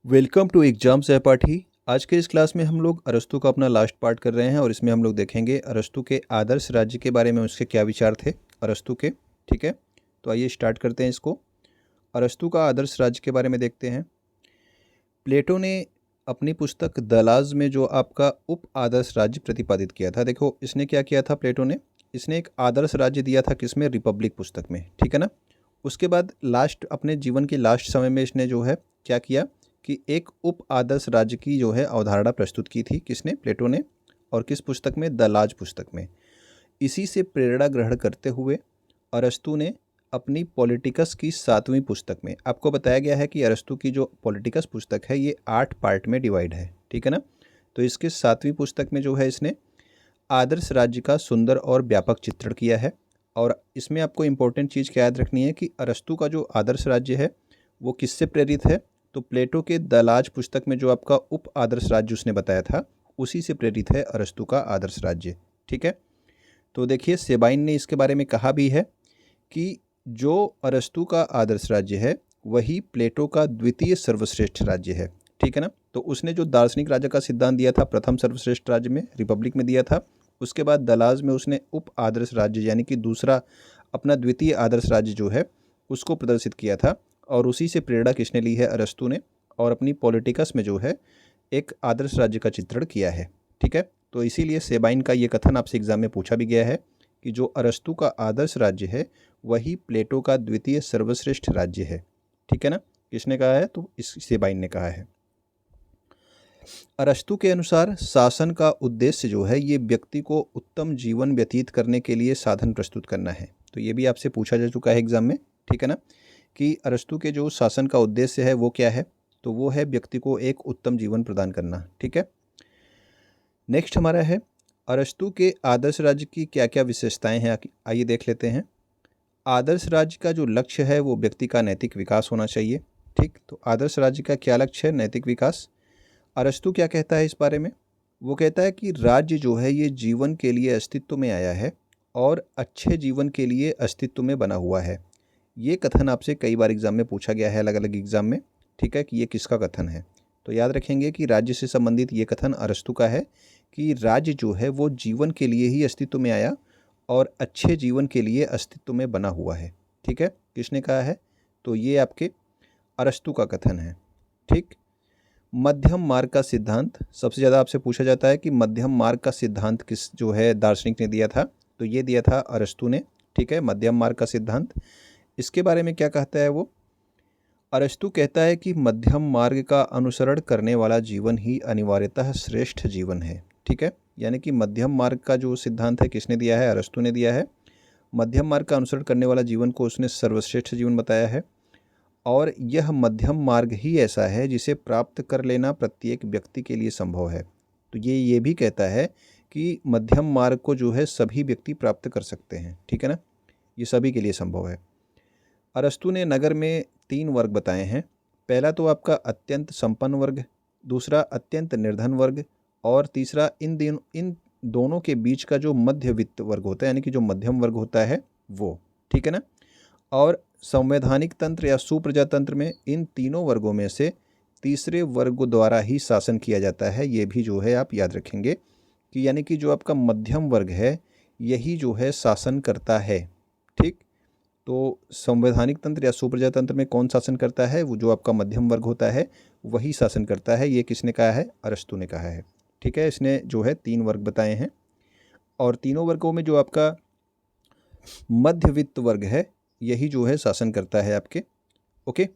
Welcome to exam सहपाठी। आज के इस क्लास में हम लोग अरस्तू का अपना लास्ट पार्ट कर रहे हैं और इसमें हम लोग देखेंगे अरस्तू के आदर्श राज्य के बारे में, उसके क्या विचार थे अरस्तू के। ठीक है, तो आइए स्टार्ट करते हैं इसको। अरस्तू का आदर्श राज्य के बारे में देखते हैं। प्लेटो ने अपनी पुस्तक द लाज में जो आपका उप आदर्श राज्य प्रतिपादित किया था, देखो इसने क्या किया था प्लेटो ने, इसने एक आदर्श राज्य दिया था किसमें, रिपब्लिक पुस्तक में। ठीक है ना। उसके बाद लास्ट अपने जीवन के लास्ट समय में इसने जो है क्या किया कि एक उप आदर्श राज्य की जो है अवधारणा प्रस्तुत की थी, किसने, प्लेटो ने। और किस पुस्तक में, द लाज पुस्तक में। इसी से प्रेरणा ग्रहण करते हुए अरस्तु ने अपनी पॉलिटिकस की 7वीं पुस्तक में, आपको बताया गया है कि अरस्तु की जो पॉलिटिकस पुस्तक है ये 8 पार्ट में डिवाइड है। ठीक है ना। तो इसके 7वीं पुस्तक में जो है इसने आदर्श राज्य का सुंदर और व्यापक चित्रण किया है। और इसमें आपको इम्पोर्टेंट चीज़ क्या याद रखनी है कि अरस्तु का जो आदर्श राज्य है वो किससे प्रेरित है, तो प्लेटो के द लाज पुस्तक में जो आपका उप आदर्श राज्य उसने बताया था उसी से प्रेरित है अरस्तु का आदर्श राज्य। ठीक है। तो देखिए सेबाइन ने इसके बारे में कहा भी है कि जो अरस्तु का आदर्श राज्य है वही प्लेटो का द्वितीय सर्वश्रेष्ठ राज्य है। ठीक है ना। तो उसने जो दार्शनिक राज्य का सिद्धांत दिया था प्रथम सर्वश्रेष्ठ राज्य में, रिपब्लिक में दिया था। उसके बाद दलाज में उसने उप आदर्श राज्य यानी कि दूसरा अपना द्वितीय आदर्श राज्य जो है उसको प्रदर्शित किया था। और उसी से प्रेरणा किसने ली है, अरस्तु ने। और अपनी पॉलिटिकस में जो है एक आदर्श राज्य का चित्रण किया है। ठीक है। तो इसीलिए सेबाइन का ये कथन आपसे एग्जाम में पूछा भी गया है कि जो अरस्तु का आदर्श राज्य है वही प्लेटो का द्वितीय सर्वश्रेष्ठ राज्य है। ठीक है ना। किसने कहा है, तो इस सेबाइन ने कहा है। अरस्तु के अनुसार शासन का उद्देश्य जो है ये व्यक्ति को उत्तम जीवन व्यतीत करने के लिए साधन प्रस्तुत करना है। तो ये भी आपसे पूछा जा चुका है एग्जाम में। ठीक है ना, कि अरस्तु के जो शासन का उद्देश्य है वो क्या है, तो वो है व्यक्ति को एक उत्तम जीवन प्रदान करना। ठीक है। नेक्स्ट हमारा है अरस्तु के आदर्श राज्य की क्या क्या विशेषताएं हैं, आइए देख लेते हैं। आदर्श राज्य का जो लक्ष्य है वो व्यक्ति का नैतिक विकास होना चाहिए। ठीक, तो आदर्श राज्य का क्या लक्ष्य है, नैतिक विकास। अरस्तु क्या कहता है इस बारे में, वो कहता है कि राज्य जो है ये जीवन के लिए अस्तित्व में आया है और अच्छे जीवन के लिए अस्तित्व में बना हुआ है। ये कथन आपसे कई बार एग्जाम में पूछा गया है, अलग अलग एग्जाम में। ठीक है, कि ये किसका कथन है, तो याद रखेंगे कि राज्य से संबंधित ये कथन अरस्तु का है कि राज्य जो है वो जीवन के लिए ही अस्तित्व में आया और अच्छे जीवन के लिए अस्तित्व में बना हुआ है। ठीक है, किसने कहा है, तो ये आपके अरस्तु का कथन है। ठीक। मध्यम मार्ग का सिद्धांत सबसे ज़्यादा आपसे पूछा जाता है कि मध्यम मार्ग का सिद्धांत किस जो है दार्शनिक ने दिया था, तो ये दिया था अरस्तु ने। ठीक है, मध्यम मार्ग का सिद्धांत। इसके बारे में क्या कहता है वो, अरस्तु कहता है कि मध्यम मार्ग का अनुसरण करने वाला जीवन ही अनिवार्यतः श्रेष्ठ जीवन है। ठीक है, यानी कि मध्यम मार्ग का जो सिद्धांत है किसने दिया है, अरस्तु ने दिया है। मध्यम मार्ग का अनुसरण करने वाला जीवन को उसने सर्वश्रेष्ठ जीवन बताया है। और यह मध्यम मार्ग ही ऐसा है जिसे प्राप्त कर लेना प्रत्येक व्यक्ति के लिए संभव है। तो ये भी कहता है कि मध्यम मार्ग को जो है सभी व्यक्ति प्राप्त कर सकते हैं। ठीक है ना, ये सभी के लिए संभव है। अरस्तु ने नगर में 3 वर्ग बताए हैं। पहला तो आपका अत्यंत संपन्न वर्ग, दूसरा अत्यंत निर्धन वर्ग, और तीसरा इन दोनों के बीच का जो मध्यवित्त वर्ग होता है, यानी कि जो मध्यम वर्ग होता है वो। ठीक है ना। और संवैधानिक तंत्र या सुप्रजातंत्र में इन तीनों वर्गों में से तीसरे वर्ग द्वारा ही शासन किया जाता है। ये भी जो है आप याद रखेंगे कि यानी कि जो आपका मध्यम वर्ग है यही जो है शासन करता है। ठीक, तो संवैधानिक तंत्र या सुप्रजातंत्र में कौन शासन करता है, वो जो आपका मध्यम वर्ग होता है वही शासन करता है। ये किसने कहा है, अरस्तु ने कहा है। ठीक है, इसने जो है 3 वर्ग बताए हैं और तीनों वर्गों में जो आपका मध्यवित्त वर्ग है यही जो है शासन करता है आपके। ओके,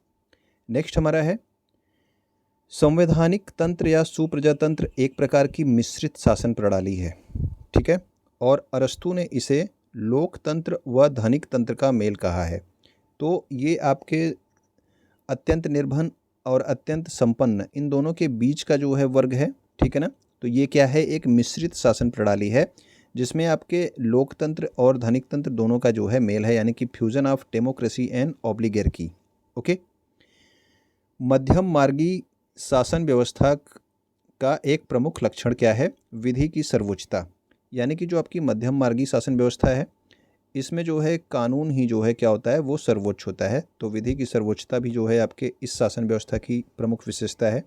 नेक्स्ट हमारा है संवैधानिक तंत्र या सुप्रजातंत्र एक प्रकार की मिश्रित शासन प्रणाली है। ठीक है, और अरस्तु ने इसे लोकतंत्र व धनिक तंत्र का मेल कहा है। तो ये आपके अत्यंत निर्धन और अत्यंत संपन्न इन दोनों के बीच का जो है वर्ग है। ठीक है ना, तो ये क्या है, एक मिश्रित शासन प्रणाली है जिसमें आपके लोकतंत्र और धनिक तंत्र दोनों का जो है मेल है, यानी कि fusion of democracy and oligarchy. Okay. मध्यम मार्गी शासन व्यवस्था का एक प्रमुख लक्षण क्या है, विधि की सर्वोच्चता। यानी कि जो आपकी मध्यम मार्गी शासन व्यवस्था है इसमें जो है कानून ही जो है क्या होता है वो सर्वोच्च होता है। तो विधि की सर्वोच्चता भी जो है आपके इस शासन व्यवस्था की प्रमुख विशेषता है।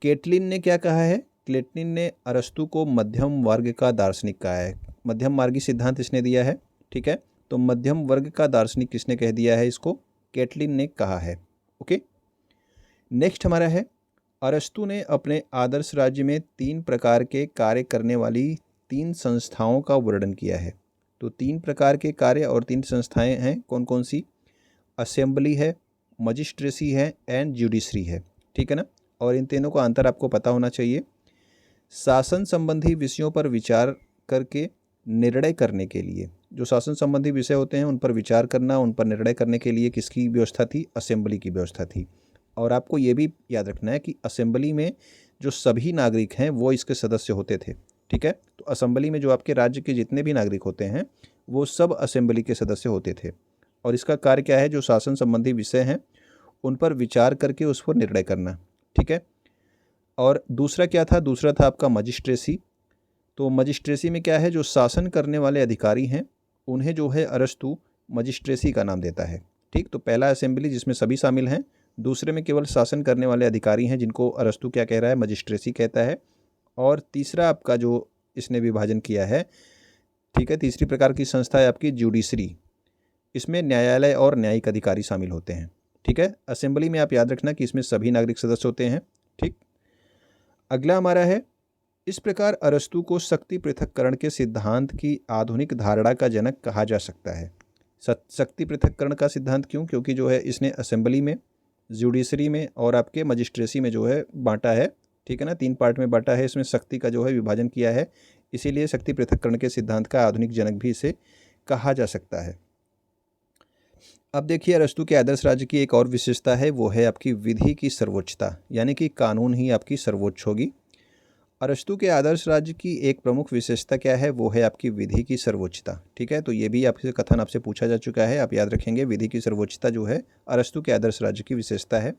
केटलिन ने क्या कहा है? केटलिन ने अरस्तु को मध्यम वर्ग का दार्शनिक कहा है। मध्यम मार्गी सिद्धांत इसने दिया है, ठीक है। तो मध्यम वर्ग का दार्शनिक किसने कह दिया है इसको? केटलिन ने कहा है। ओके, नेक्स्ट हमारा है, अरस्तु ने अपने आदर्श राज्य में 3 प्रकार के कार्य करने वाली 3 संस्थाओं का वर्णन किया है। तो 3 प्रकार के कार्य और 3 संस्थाएं हैं, कौन कौन सी? असेंबली है, मजिस्ट्रेसी है एंड जुडिशरी है, ठीक है ना। और इन तीनों का अंतर आपको पता होना चाहिए। शासन संबंधी विषयों पर विचार करके निर्णय करने के लिए, जो शासन संबंधी विषय होते हैं उन पर विचार करना, उन पर निर्णय करने के लिए किसकी व्यवस्था थी? असेंबली की व्यवस्था थी। और आपको ये भी याद रखना है कि असेंबली में जो सभी नागरिक हैं वो इसके सदस्य होते थे, ठीक है। तो असेंबली में जो आपके राज्य के जितने भी नागरिक होते हैं वो सब असेंबली के सदस्य होते थे। और इसका कार्य क्या है? जो शासन संबंधी विषय हैं उन पर विचार करके उस पर निर्णय करना, ठीक है। और दूसरा क्या था? दूसरा था आपका मजिस्ट्रेसी। तो मजिस्ट्रेसी में क्या है? जो शासन करने वाले अधिकारी हैं उन्हें जो है अरस्तु मजिस्ट्रेसी का नाम देता है, ठीक। तो पहला असेंबली जिसमें सभी शामिल हैं, दूसरे में केवल शासन करने वाले अधिकारी हैं जिनको अरस्तु क्या कह रहा है? मजिस्ट्रेसी कहता है। और तीसरा आपका जो इसने विभाजन किया है, ठीक है, तीसरी प्रकार की संस्था है आपकी जुडिशरी। इसमें न्यायालय और न्यायिक अधिकारी शामिल होते हैं, ठीक है। असेंबली में आप याद रखना कि इसमें सभी नागरिक सदस्य होते हैं, ठीक। अगला हमारा है, इस प्रकार अरस्तु को शक्ति पृथक्करण के सिद्धांत की आधुनिक धारणा का जनक कहा जा सकता है। शक्ति पृथक्करण का सिद्धांत क्यों? क्योंकि जो है इसने असेंबली में, जुडिशरी में और आपके मजिस्ट्रेसी में जो है बांटा है, ठीक है ना, 3 पार्ट में बांटा है। इसमें शक्ति का जो है विभाजन किया है, इसीलिए शक्ति पृथक्करण के सिद्धांत का आधुनिक जनक भी इसे कहा जा सकता है। अब देखिए, अरस्तु के आदर्श राज्य की एक और विशेषता है, वो है आपकी विधि की सर्वोच्चता, यानी कि कानून ही आपकी सर्वोच्च होगी। अरस्तु के आदर्श राज्य की एक प्रमुख विशेषता क्या है? वो है आपकी विधि की सर्वोच्चता, ठीक है। तो ये भी आपसे कथन आपसे पूछा जा चुका है, आप याद रखेंगे। विधि की सर्वोच्चता जो है अरस्तु के आदर्श राज्य की विशेषता है।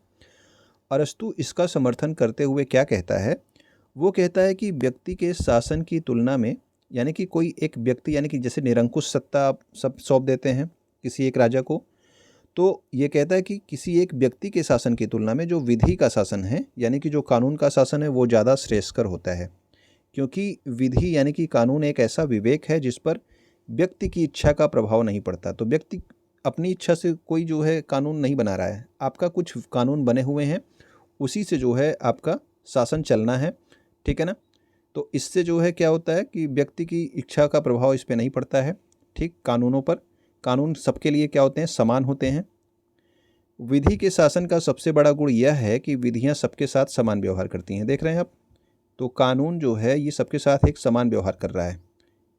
अरस्तु इसका समर्थन करते हुए क्या कहता है? वो कहता है कि व्यक्ति के शासन की तुलना में, यानी कि कोई एक व्यक्ति, यानी कि जैसे निरंकुश सत्ता आप सब सौंप देते हैं किसी एक राजा को, तो ये कहता है कि किसी एक व्यक्ति के शासन की तुलना में जो विधि का शासन है, यानी कि जो कानून का शासन है, वो ज़्यादा श्रेयस्कर होता है। क्योंकि विधि यानी कि कानून एक ऐसा विवेक है जिस पर व्यक्ति की इच्छा का प्रभाव नहीं पड़ता। तो व्यक्ति अपनी इच्छा से कोई जो है कानून नहीं बना रहा है, आपका कुछ कानून बने हुए हैं, उसी से जो है आपका शासन चलना है, ठीक है ना। तो इससे जो है क्या होता है कि व्यक्ति की इच्छा का प्रभाव इस पर नहीं पड़ता है, ठीक। कानूनों पर, कानून सबके लिए क्या होते हैं? समान होते हैं। विधि के शासन का सबसे बड़ा गुण यह है कि विधियां सबके साथ समान व्यवहार करती हैं, देख रहे हैं आप। तो कानून जो है ये सबके साथ एक समान व्यवहार कर रहा है,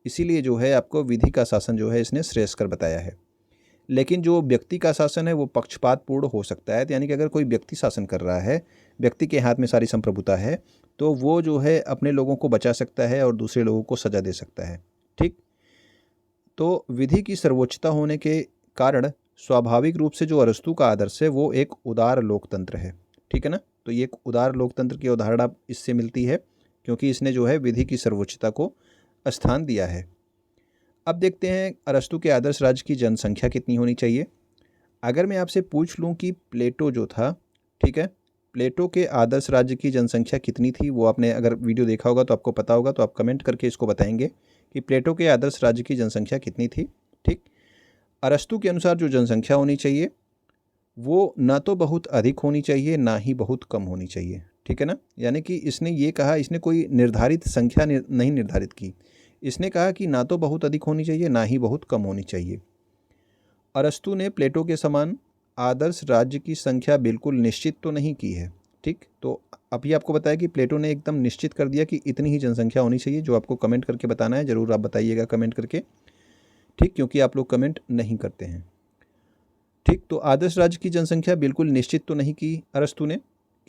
इसीलिए जो है आपको विधि का शासन जो है इसने श्रेयस्कर बताया है। लेकिन जो व्यक्ति का शासन है वो पक्षपातपूर्ण हो सकता है, यानी कि अगर कोई व्यक्ति शासन कर रहा है, व्यक्ति के हाथ में सारी संप्रभुता है, तो वो जो है अपने लोगों को बचा सकता है और दूसरे लोगों को सजा दे सकता है, ठीक। तो विधि की सर्वोच्चता होने के कारण स्वाभाविक रूप से जो अरस्तु का आदर्श है वो एक उदार लोकतंत्र है, ठीक है ना। तो ये एक उदार लोकतंत्र की अवधारणा इससे मिलती है, क्योंकि इसने जो है विधि की सर्वोच्चता को स्थान दिया है। अब देखते हैं अरस्तु के आदर्श राज्य की जनसंख्या कितनी होनी चाहिए। अगर मैं आपसे पूछ लूं कि प्लेटो जो था, ठीक है, प्लेटो के आदर्श राज्य की जनसंख्या कितनी थी, वो आपने अगर वीडियो देखा होगा तो आपको पता होगा, तो आप कमेंट करके इसको बताएंगे कि प्लेटो के आदर्श राज्य की जनसंख्या कितनी थी, ठीक। अरस्तु के अनुसार जो जनसंख्या होनी चाहिए वो ना तो बहुत अधिक होनी चाहिए, ना ही बहुत कम होनी चाहिए, ठीक है ना। यानी कि इसने ये कहा, इसने कोई निर्धारित संख्या नहीं निर्धारित की, इसने कहा कि ना तो बहुत अधिक होनी चाहिए, ना ही बहुत कम होनी चाहिए। अरस्तु ने प्लेटो के समान आदर्श राज्य की संख्या बिल्कुल निश्चित तो नहीं की है, ठीक। तो अभी आपको बताया कि प्लेटो ने एकदम निश्चित कर दिया कि इतनी ही जनसंख्या होनी चाहिए। जो आपको कमेंट करके बताना है ज़रूर आप बताइएगा कमेंट करके, ठीक, क्योंकि आप लोग कमेंट नहीं करते हैं, ठीक। तो आदर्श राज्य की जनसंख्या बिल्कुल निश्चित तो नहीं की अरस्तु ने,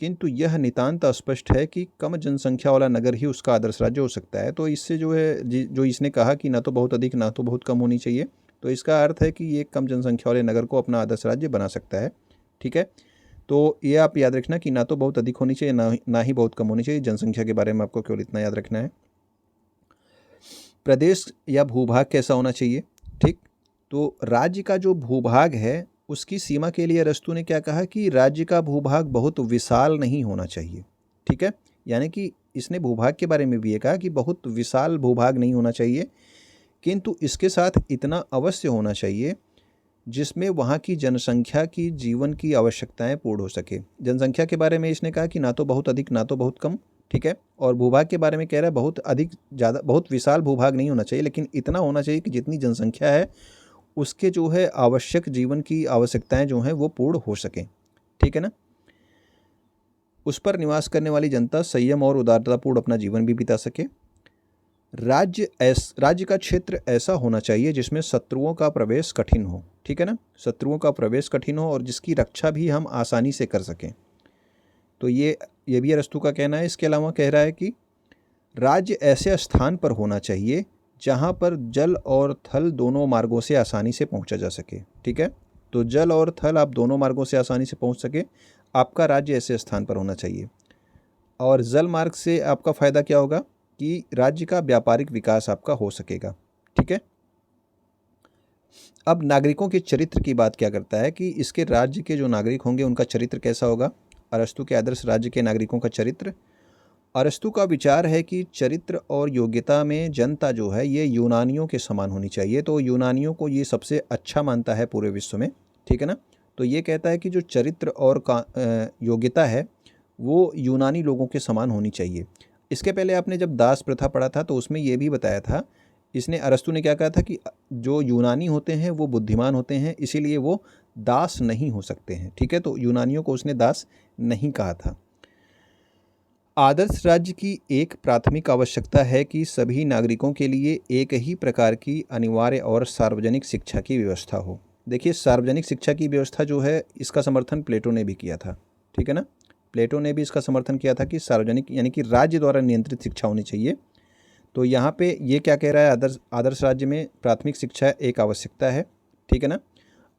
किंतु यह नितांत स्पष्ट है कि कम जनसंख्या वाला नगर ही उसका आदर्श राज्य हो सकता है। तो इससे जो है जो इसने कहा कि ना तो बहुत अधिक ना तो बहुत कम होनी चाहिए, तो इसका अर्थ है कि ये कम जनसंख्या वाले नगर को अपना आदर्श राज्य बना सकता है, ठीक है। तो ये आप याद रखना कि ना तो बहुत अधिक होनी चाहिए, ना ही बहुत कम होनी चाहिए। जनसंख्या के बारे में आपको केवल इतना याद रखना है। प्रदेश या भूभाग कैसा होना चाहिए? ठीक। तो राज्य का जो भूभाग है उसकी सीमा के लिए अरस्तू ने क्या कहा कि राज्य का भूभाग बहुत विशाल नहीं होना चाहिए। ठीक है, यानी कि इसने भूभाग के बारे में भी ये कहा कि बहुत विशाल भूभाग नहीं होना चाहिए, किंतु इसके साथ इतना अवश्य होना चाहिए जिसमें वहाँ की जनसंख्या की जीवन की आवश्यकताएं पूर्ण हो सके। जनसंख्या के बारे में इसने कहा कि ना तो बहुत अधिक ना तो बहुत कम। ठीक है, और भूभाग के बारे में कह रहा है बहुत अधिक ज़्यादा बहुत विशाल भूभाग नहीं होना चाहिए, लेकिन इतना होना चाहिए कि जितनी जनसंख्या है उसके जो है आवश्यक जीवन की आवश्यकताएं जो हैं वो पूर्ण हो सकें। ठीक है ना। उस पर निवास करने वाली जनता संयम और उदारतापूर्ण अपना जीवन भी बिता सके। राज्य का क्षेत्र ऐसा होना चाहिए जिसमें शत्रुओं का प्रवेश कठिन हो। ठीक है ना, शत्रुओं का प्रवेश कठिन हो और जिसकी रक्षा भी हम आसानी से कर सकें। तो ये भी अरस्तू का कहना है। इसके अलावा कह रहा है कि राज्य ऐसे स्थान पर होना चाहिए जहाँ पर जल और थल दोनों मार्गों से आसानी से पहुँचा जा सके। ठीक है, तो जल और थल आप दोनों मार्गों से आसानी से पहुँच सके, आपका राज्य ऐसे स्थान पर होना चाहिए। और जल मार्ग से आपका फ़ायदा क्या होगा कि राज्य का व्यापारिक विकास आपका हो सकेगा। ठीक है, अब नागरिकों के चरित्र की बात क्या करता है कि इसके राज्य के जो नागरिक होंगे उनका चरित्र कैसा होगा। अरस्तू के आदर्श राज्य के नागरिकों का चरित्र। अरस्तू का विचार है कि चरित्र और योग्यता में जनता जो है ये यूनानियों के समान होनी चाहिए। तो यूनानियों को ये सबसे अच्छा मानता है पूरे विश्व में। ठीक है ना, तो ये कहता है कि जो चरित्र और योग्यता है वो यूनानी लोगों के समान होनी चाहिए। इसके पहले आपने जब दास प्रथा पढ़ा था तो उसमें ये भी बताया था, इसने अरस्तू ने क्या कहा था कि जो यूनानी होते हैं वो बुद्धिमान होते हैं, इसीलिए वो दास नहीं हो सकते हैं। ठीक है, तो यूनानियों को उसने दास नहीं कहा था। आदर्श राज्य की एक प्राथमिक आवश्यकता है कि सभी नागरिकों के लिए एक ही प्रकार की अनिवार्य और सार्वजनिक शिक्षा की व्यवस्था हो। देखिए, सार्वजनिक शिक्षा की व्यवस्था जो है इसका समर्थन प्लेटो ने भी किया था। ठीक है ना, प्लेटो ने भी इसका समर्थन किया था कि सार्वजनिक यानी कि राज्य द्वारा नियंत्रित शिक्षा होनी चाहिए। तो यहाँ पे ये क्या कह रहा है, आदर्श राज्य में प्राथमिक शिक्षा एक आवश्यकता है। ठीक है ना,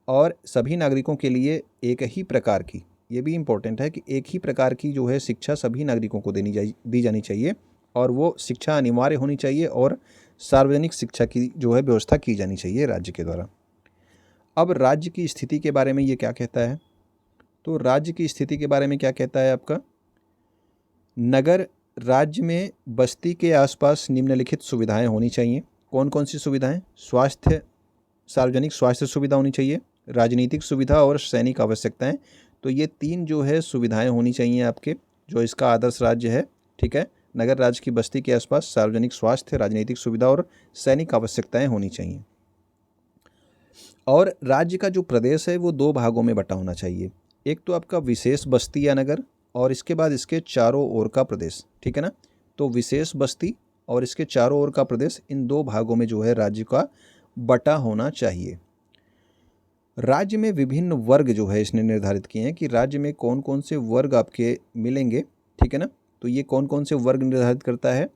और सभी नागरिकों के लिए एक ही प्रकार की, ये भी इम्पोर्टेंट है कि एक ही प्रकार की जो है शिक्षा सभी नागरिकों को दी जानी चाहिए, और वो शिक्षा अनिवार्य होनी चाहिए और सार्वजनिक शिक्षा की जो है व्यवस्था की जानी चाहिए राज्य के द्वारा। अब राज्य की स्थिति के बारे में ये क्या कहता है, तो राज्य की स्थिति के बारे में क्या कहता है आपका, नगर राज्य में बस्ती के आसपास निम्नलिखित सुविधाएं होनी चाहिए। कौन कौन सी सुविधाएं, सार्वजनिक स्वास्थ्य सुविधा होनी चाहिए, राजनीतिक सुविधा और सैनिक आवश्यकताएं। तो ये तीन जो है सुविधाएं होनी चाहिए आपके, जो इसका आदर्श राज्य है। ठीक है, नगर राज्य की बस्ती के आसपास सार्वजनिक स्वास्थ्य, राजनीतिक सुविधा और सैनिक आवश्यकताएं होनी चाहिए। और राज्य का जो प्रदेश है वो दो भागों में बटा होना चाहिए। एक तो आपका विशेष बस्ती या नगर, और इसके बाद इसके चारों ओर का प्रदेश। ठीक है ना, तो विशेष बस्ती और इसके चारों ओर का प्रदेश, इन दो भागों में जो है राज्य का बटा होना चाहिए। राज्य में विभिन्न वर्ग जो है इसने निर्धारित किए हैं कि राज्य में कौन कौन से वर्ग आपके मिलेंगे। ठीक है ना, तो ये कौन कौन से वर्ग निर्धारित करता है,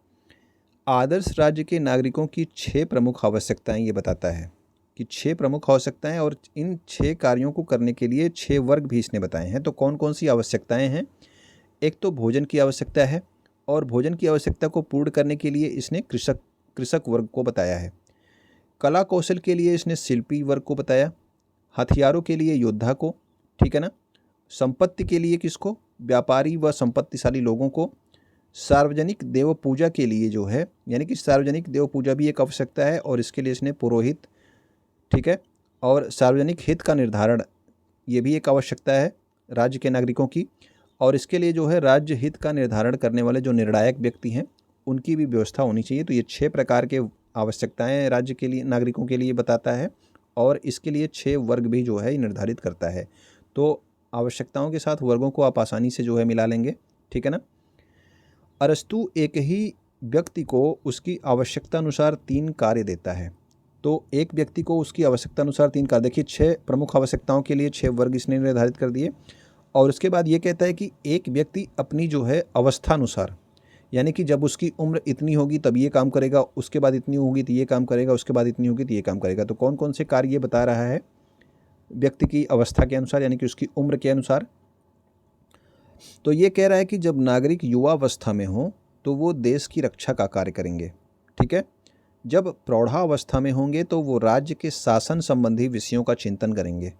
आदर्श राज्य के नागरिकों की 6 प्रमुख आवश्यकताएं ये बताता है कि 6 प्रमुख आवश्यकताएं, और इन 6 कार्यों को करने के लिए 6 वर्ग भी इसने बताए हैं। तो कौन कौन सी आवश्यकताएं हैं, एक तो भोजन की आवश्यकता है, और भोजन की आवश्यकता को पूर्ण करने के लिए इसने कृषक वर्ग को बताया है। कला कौशल के लिए इसने शिल्पी वर्ग को बताया, हथियारों के लिए योद्धा को। ठीक है ना, संपत्ति के लिए किसको, व्यापारी व संपत्तिशाली लोगों को। सार्वजनिक देव पूजा के लिए जो है, यानी कि सार्वजनिक देव पूजा भी एक आवश्यकता है, और इसके लिए इसने पुरोहित। ठीक है, और सार्वजनिक हित का निर्धारण, ये भी एक आवश्यकता है राज्य के नागरिकों की, और इसके लिए जो है राज्य हित का निर्धारण करने वाले जो निर्णायक व्यक्ति हैं उनकी भी व्यवस्था होनी चाहिए। तो ये 6 प्रकार के आवश्यकताएं राज्य के लिए नागरिकों के लिए बताता है, और इसके लिए 6 वर्ग भी जो है निर्धारित करता है। तो आवश्यकताओं के साथ वर्गों को आप आसानी से जो है मिला लेंगे। ठीक है ना, अरस्तु एक ही व्यक्ति को उसकी आवश्यकता अनुसार 3 कार्य देता है। तो एक व्यक्ति को उसकी आवश्यकता अनुसार 3 कार्य, देखिए 6 प्रमुख आवश्यकताओं के लिए 6 वर्ग इसने निर्धारित कर दिए। और उसके बाद ये कहता है कि एक व्यक्ति अपनी जो है अवस्थानुसार, यानी कि जब उसकी उम्र इतनी होगी तब ये काम करेगा, उसके बाद इतनी होगी तो ये काम करेगा, उसके बाद इतनी होगी तो ये काम करेगा। तो कौन कौन से कार्य ये बता रहा है, व्यक्ति की अवस्था के अनुसार, यानी कि उसकी उम्र के अनुसार। तो ये कह रहा है कि जब नागरिक युवावस्था में हो तो वो देश की रक्षा का कार्य करेंगे। ठीक है, जब प्रौढ़ावस्था में होंगे तो वो राज्य के शासन संबंधी विषयों का चिंतन करेंगे,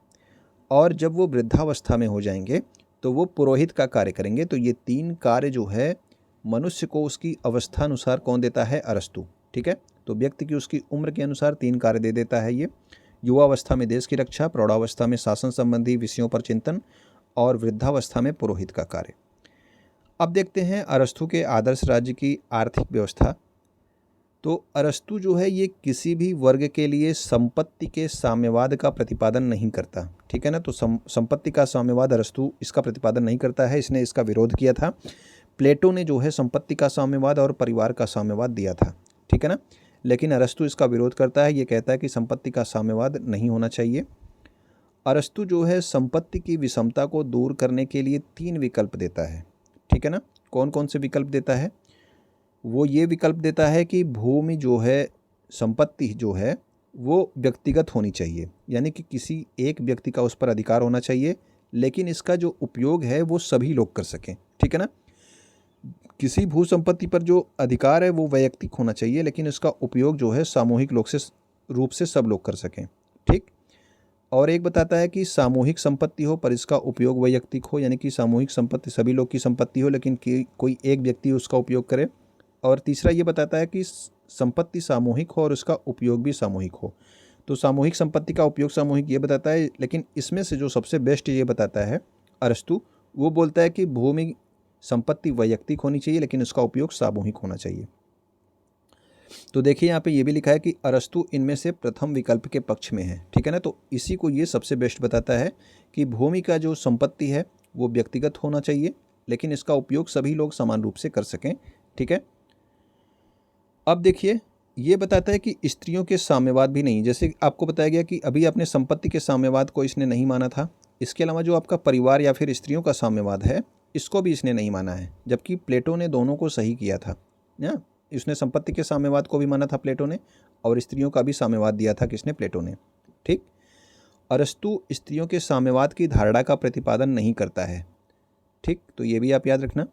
और जब वो वृद्धावस्था में हो जाएंगे तो वो पुरोहित का कार्य करेंगे। तो ये 3 कार्य जो है मनुष्य को उसकी अवस्था अनुसार कौन देता है? अरस्तु। ठीक है, तो व्यक्ति की उसकी उम्र के अनुसार 3 कार्य दे देता है ये। युवावस्था में देश की रक्षा, प्रौढ़ावस्था में शासन संबंधी विषयों पर चिंतन, और वृद्धावस्था में पुरोहित का कार्य। अब देखते हैं अरस्तु के आदर्श राज्य की आर्थिक व्यवस्था। तो अरस्तु जो है ये किसी भी वर्ग के लिए संपत्ति के साम्यवाद का प्रतिपादन नहीं करता। ठीक है ना, तो संपत्ति का साम्यवाद अरस्तु इसका प्रतिपादन नहीं करता है, इसने इसका विरोध किया था। प्लेटो ने जो है संपत्ति का साम्यवाद और परिवार का साम्यवाद दिया था। ठीक है ना, लेकिन अरस्तु इसका विरोध करता है, ये कहता है कि संपत्ति का साम्यवाद नहीं होना चाहिए। अरस्तु जो है संपत्ति की विषमता को दूर करने के लिए 3 विकल्प देता है। ठीक है ना, कौन कौन से विकल्प देता है? वो ये विकल्प देता है कि भूमि जो है, संपत्ति जो है वो व्यक्तिगत होनी चाहिए, यानी कि किसी एक व्यक्ति का उस पर अधिकार होना चाहिए, लेकिन इसका जो उपयोग है वो सभी लोग कर सकें। ठीक है ना, किसी भू संपत्ति पर जो अधिकार है वो वैयक्तिक होना चाहिए, लेकिन इसका उपयोग जो है सामूहिक रूप से सब लोग कर सकें। ठीक, और एक बताता है कि सामूहिक संपत्ति हो पर इसका उपयोग वैयक्तिक हो, यानी कि सामूहिक संपत्ति सभी लोग की संपत्ति हो लेकिन कोई एक व्यक्ति उसका उपयोग करे। और तीसरा ये बताता है कि संपत्ति सामूहिक हो और उसका उपयोग भी सामूहिक हो। तो सामूहिक संपत्ति का उपयोग सामूहिक ये बताता है, लेकिन इसमें से जो सबसे बेस्ट ये बताता है अरस्तु, वो बोलता है कि भूमि संपत्ति वैयक्तिक होनी चाहिए लेकिन उसका उपयोग सामूहिक होना चाहिए। तो देखिए यहाँ पे ये भी लिखा है कि अरस्तु इनमें से प्रथम विकल्प के पक्ष में है। ठीक है ना, तो इसी को ये सबसे बेस्ट बताता है कि भूमि का जो संपत्ति है वो व्यक्तिगत होना चाहिए लेकिन इसका उपयोग सभी लोग समान रूप से कर सकें। ठीक है, अब देखिए ये बताता है कि स्त्रियों के साम्यवाद भी नहीं, जैसे आपको बताया गया कि अभी आपने संपत्ति के साम्यवाद को इसने नहीं माना था, इसके अलावा जो आपका परिवार या फिर स्त्रियों का साम्यवाद है इसको भी इसने नहीं माना है, जबकि प्लेटो ने दोनों को सही किया था ना। इसने संपत्ति के साम्यवाद को भी माना था प्लेटो ने, और स्त्रियों का भी साम्यवाद दिया था किसने? प्लेटो ने। ठीक, अरस्तु स्त्रियों के साम्यवाद की धारणा का प्रतिपादन नहीं करता है। ठीक, तो ये भी आप याद रखना।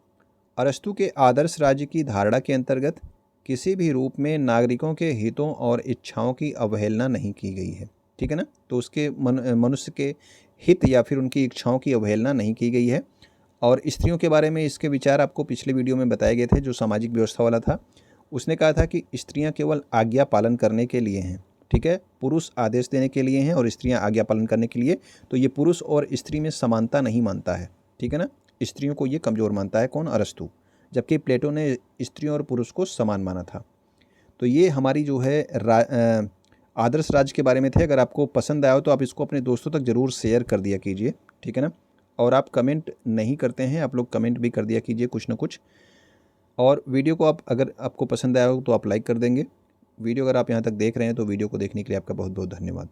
अरस्तु के आदर्श राज्य की धारणा के अंतर्गत किसी भी रूप में नागरिकों के हितों और इच्छाओं की अवहेलना नहीं की गई है। ठीक है ना, तो उसके मनुष्य के हित या फिर उनकी इच्छाओं की अवहेलना नहीं की गई है। और स्त्रियों के बारे में इसके विचार आपको पिछले वीडियो में बताए गए थे, जो सामाजिक व्यवस्था वाला था। उसने कहा था कि स्त्रियां केवल आज्ञा पालन करने के लिए हैं। ठीक है, पुरुष आदेश देने के लिए हैं और स्त्रियां आज्ञा पालन करने के लिए। तो ये पुरुष और स्त्री में समानता नहीं मानता है। ठीक है ना, स्त्रियों को ये कमज़ोर मानता है कौन? अरस्तु, जबकि प्लेटो ने स्त्रियों और पुरुष को समान माना था। तो ये हमारी जो है आदर्श राज्य के बारे में थे। अगर आपको पसंद आया हो तो आप इसको अपने दोस्तों तक ज़रूर शेयर कर दिया कीजिए। ठीक है ना, और आप कमेंट नहीं करते हैं, आप लोग कमेंट भी कर दिया कीजिए कुछ ना कुछ। और वीडियो को अगर आपको पसंद आया हो तो आप लाइक कर देंगे। वीडियो अगर आप यहाँ तक देख रहे हैं तो वीडियो को देखने के लिए आपका बहुत बहुत धन्यवाद।